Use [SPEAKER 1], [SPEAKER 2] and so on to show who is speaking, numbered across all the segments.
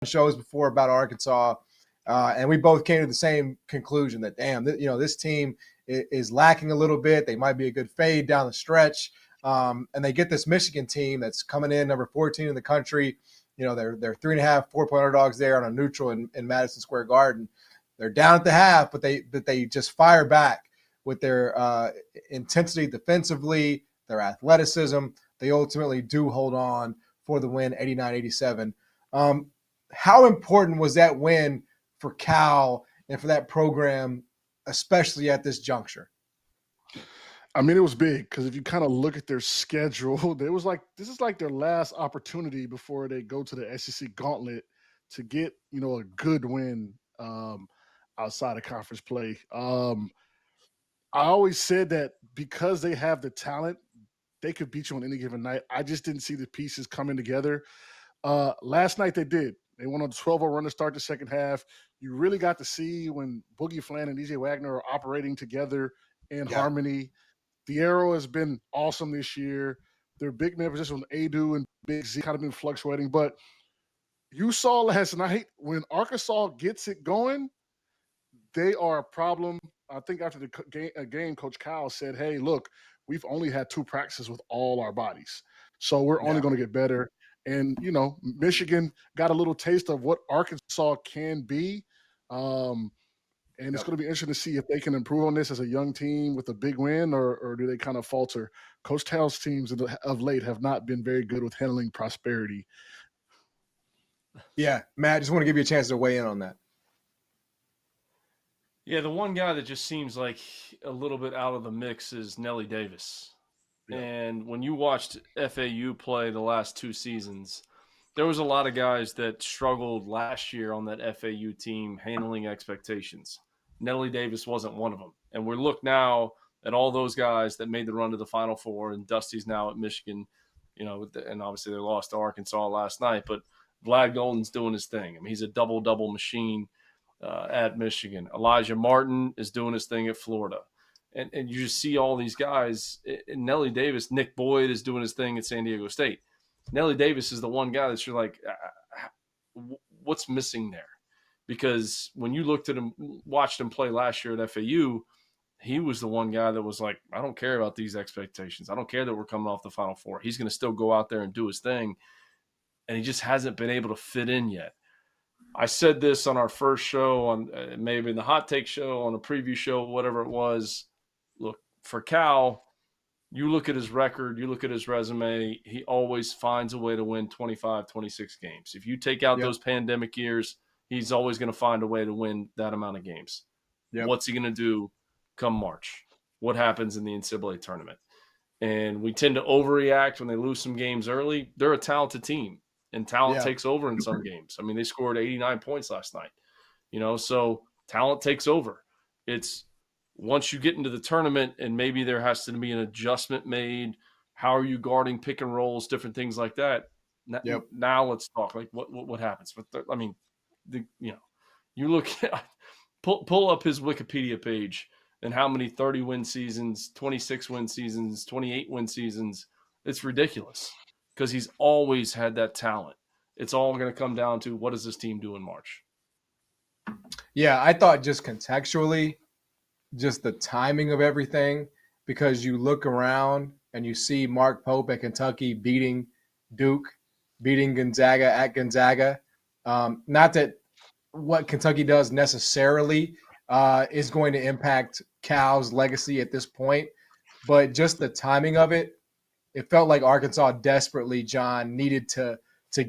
[SPEAKER 1] shows before about Arkansas, and we both came to the same conclusion that, damn, this team is lacking a little bit. They might be a good fade down the stretch. And they get this Michigan team that's coming in number 14 in the country. They're 3.5, 4-point underdogs there on a neutral in Madison Square Garden. They're down at the half, but they just fire back with their intensity defensively, their athleticism. They ultimately do hold on for the win, 89-87. How important was that win for Cal and for that program, especially at this juncture?
[SPEAKER 2] I mean, it was big because if you kind of look at their schedule, this is like their last opportunity before they go to the SEC gauntlet to get, a good win outside of conference play. I always said that because they have the talent, they could beat you on any given night. I just didn't see the pieces coming together. Last night they did. They went on a 12-0 run to start the second half. You really got to see when Boogie Flan and EJ Wagner are operating together in harmony. The arrow has been awesome this year. Their big man position with Adu and Big Z kind of been fluctuating. But you saw last night when Arkansas gets it going, they are a problem. I think after the game, Coach Kyle said, hey, look, we've only had 2 practices with all our bodies. So we're only going to get better. And, Michigan got a little taste of what Arkansas can be. And it's going to be interesting to see if they can improve on this as a young team with a big win or do they kind of falter. Coach Cal's teams of late have not been very good with handling prosperity.
[SPEAKER 1] Yeah, Matt, I just want to give you a chance to weigh in on that.
[SPEAKER 3] Yeah, the one guy that just seems like a little bit out of the mix is Nelly Davis. Yeah. And when you watched FAU play the last 2 seasons, there was a lot of guys that struggled last year on that FAU team handling expectations. Nelly Davis wasn't one of them. And we look now at all those guys that made the run to the Final Four, and Dusty's now at Michigan, and obviously they lost to Arkansas last night, but Vlad Golden's doing his thing. I mean, he's a double-double machine at Michigan. Elijah Martin is doing his thing at Florida. And you just see all these guys. And Nelly Davis, Nick Boyd is doing his thing at San Diego State. Nelly Davis is the one guy that you're like, what's missing there? Because when you looked at him, watched him play last year at FAU, he was the one guy that was like, I don't care about these expectations. I don't care that we're coming off the Final Four. He's going to still go out there and do his thing. And he just hasn't been able to fit in yet. I said this on our first show, on maybe in the Hot Take show, on a preview show, whatever it was. Look, for Cal, you look at his record, you look at his resume, he always finds a way to win 25, 26 games. If you take out those pandemic years, he's always going to find a way to win that amount of games. Yep. What's he going to do come March? What happens in the NCAA tournament? And we tend to overreact when they lose some games early. They're a talented team, and talent takes over in some games. I mean, they scored 89 points last night. So talent takes over. It's once you get into the tournament and maybe there has to be an adjustment made. How are you guarding pick and rolls, different things like that? Now let's talk. Like what happens? But you look at pull up his Wikipedia page and how many 30-win seasons, 26-win seasons, 28-win seasons. It's ridiculous because he's always had that talent. It's all going to come down to what does this team do in March?
[SPEAKER 1] Yeah, I thought just contextually, just the timing of everything, because you look around and you see Mark Pope at Kentucky beating Duke, beating Gonzaga at Gonzaga. Not that what Kentucky does necessarily is going to impact Cal's legacy at this point, but just the timing of it, it felt like Arkansas desperately, John, needed to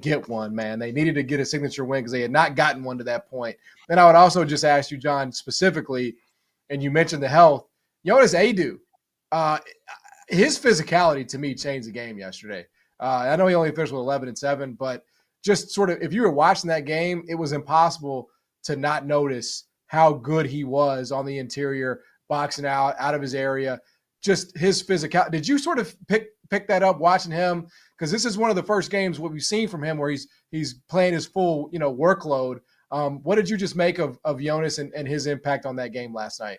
[SPEAKER 1] get one, man. They needed to get a signature win because they had not gotten one to that point. Then I would also just ask you, John, specifically, and you mentioned the health, Jonas Adu, his physicality to me changed the game yesterday. I know he only finished with 11-7, but just sort of if you were watching that game, it was impossible to not notice how good he was on the interior, boxing out of his area, just his physicality. Did you sort of pick that up watching him? Because this is one of the first games what we've seen from him where he's playing his full workload. What did you just make of Jonas and his impact on that game last night?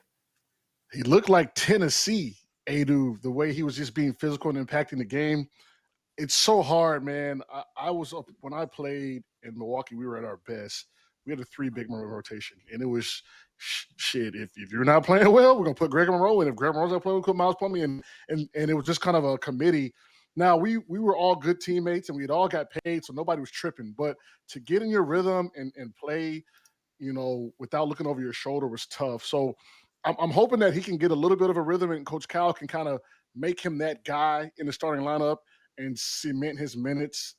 [SPEAKER 2] He looked like Tennessee, Adu, the way he was just being physical and impacting the game. It's so hard, man. I was up when I played in Milwaukee, we were at our best. We had a 3 big man rotation, and it was shit. If you're not playing well, we're gonna put Greg Monroe in. If Greg Monroe's not playing, we'll put Miles Plumlee in. And it was just kind of a committee. Now we were all good teammates, and we had all got paid, so nobody was tripping. But to get in your rhythm and play, without looking over your shoulder was tough. So I'm hoping that he can get a little bit of a rhythm, and Coach Cal can kind of make him that guy in the starting lineup and cement his minutes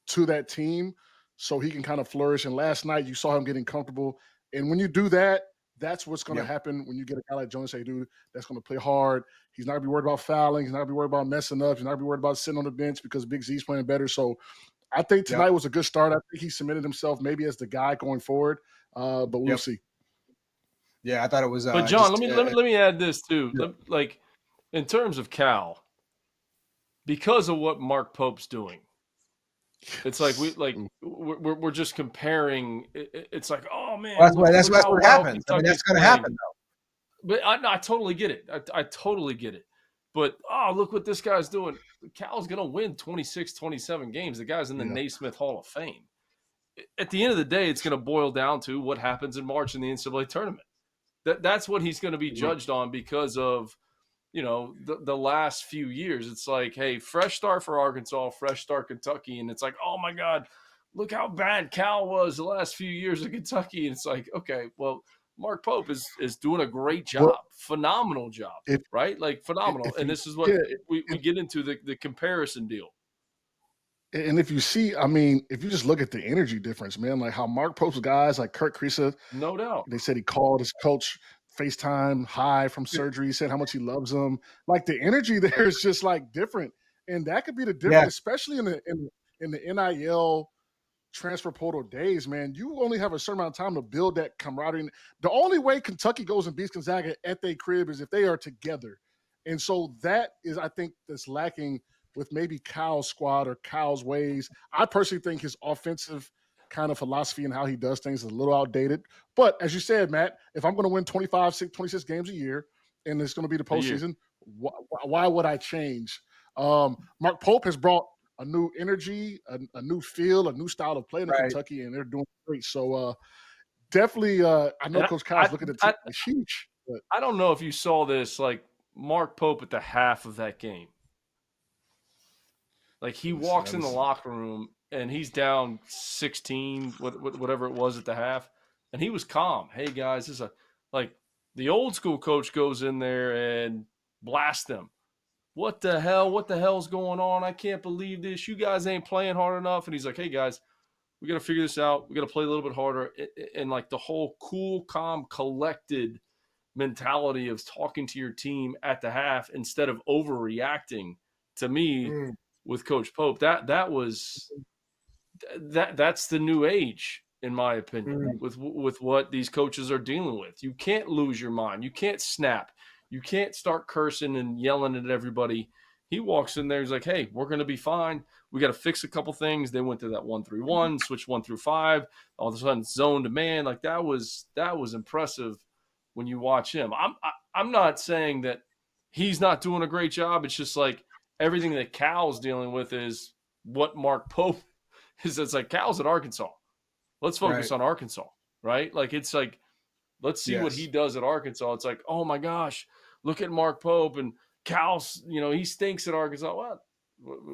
[SPEAKER 2] to that team so he can kind of flourish. And last night you saw him getting comfortable. And when you do that, that's what's going to happen when you get a guy like Jonas Say, dude, that's going to play hard. He's not going to be worried about fouling. He's not going to be worried about messing up. He's not going to be worried about sitting on the bench because Big Z's playing better. So I think tonight was a good start. I think he cemented himself maybe as the guy going forward, but we'll see.
[SPEAKER 1] Yeah, I thought it was.
[SPEAKER 3] But John, let me add this too. Like in terms of Cal, because of what Mark Pope's doing, it's like we're just comparing. It's like, oh man,
[SPEAKER 1] that's what happens. I mean, that's going to happen though.
[SPEAKER 3] But I totally get it. I totally get it. But look what this guy's doing. Cal's going to win 26, 27 games. The guy's in the Naismith Hall of Fame. At the end of the day, it's going to boil down to what happens in March in the NCAA tournament. That's what he's going to be judged on because of, the last few years. It's like, hey, fresh start for Arkansas, fresh start Kentucky. And it's like, oh my God, look how bad Cal was the last few years of Kentucky. And it's like, okay, well, Mark Pope is doing a great job, phenomenal job, right? Like phenomenal. And this is what we get into the comparison deal.
[SPEAKER 2] And if you see, I mean, if you just look at the energy difference, man, like how Mark Pope's guys like Kurt Kriisa,
[SPEAKER 3] no doubt,
[SPEAKER 2] they said he called his coach FaceTime high from surgery. He said how much he loves him. Like the energy there is just like different, and that could be the difference, especially in the NIL transfer portal days. Man, you only have a certain amount of time to build that camaraderie. The only way Kentucky goes and beats Gonzaga at their crib is if they are together, and so that is, I think, that's lacking with maybe Cal's squad or Cal's ways. I personally think his offensive kind of philosophy and how he does things is a little outdated. But as you said, Matt, if I'm going to win 26 games a year and it's going to be the postseason, why would I change? Mark Pope has brought a new energy, a new feel, a new style of play in Kentucky, and they're doing great. So definitely, I know Coach Kyle's looking at the huge. But
[SPEAKER 3] I don't know if you saw this, like Mark Pope at the half of that game. Like he walks in the locker room and he's down 16, whatever it was at the half, and he was calm. Hey guys, this is like the old school coach goes in there and blasts them. What the hell? What the hell's going on? I can't believe this. You guys ain't playing hard enough. And he's like, hey guys, we got to figure this out. We got to play a little bit harder. And like the whole cool, calm, collected mentality of talking to your team at the half instead of overreacting, to me, with Coach Pope, that's the new age, in my opinion, with what these coaches are dealing with. You can't lose your mind. You can't snap. You can't start cursing and yelling at everybody. He walks in there, he's like, hey, we're going to be fine. We got to fix a couple things. They went to that 1-3-1, switch 1-5. All of a sudden, zone to man. Like that was impressive when you watch him. I'm not saying that he's not doing a great job. It's just like everything that Cal's dealing with is what Mark Pope is. It's like Cal's at Arkansas. Let's focus on Arkansas, right? Like it's like, let's see what he does at Arkansas. It's like, oh my gosh, look at Mark Pope and Cal's, he stinks at Arkansas. Well,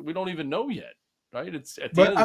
[SPEAKER 3] we don't even know yet, right? It's at the end of the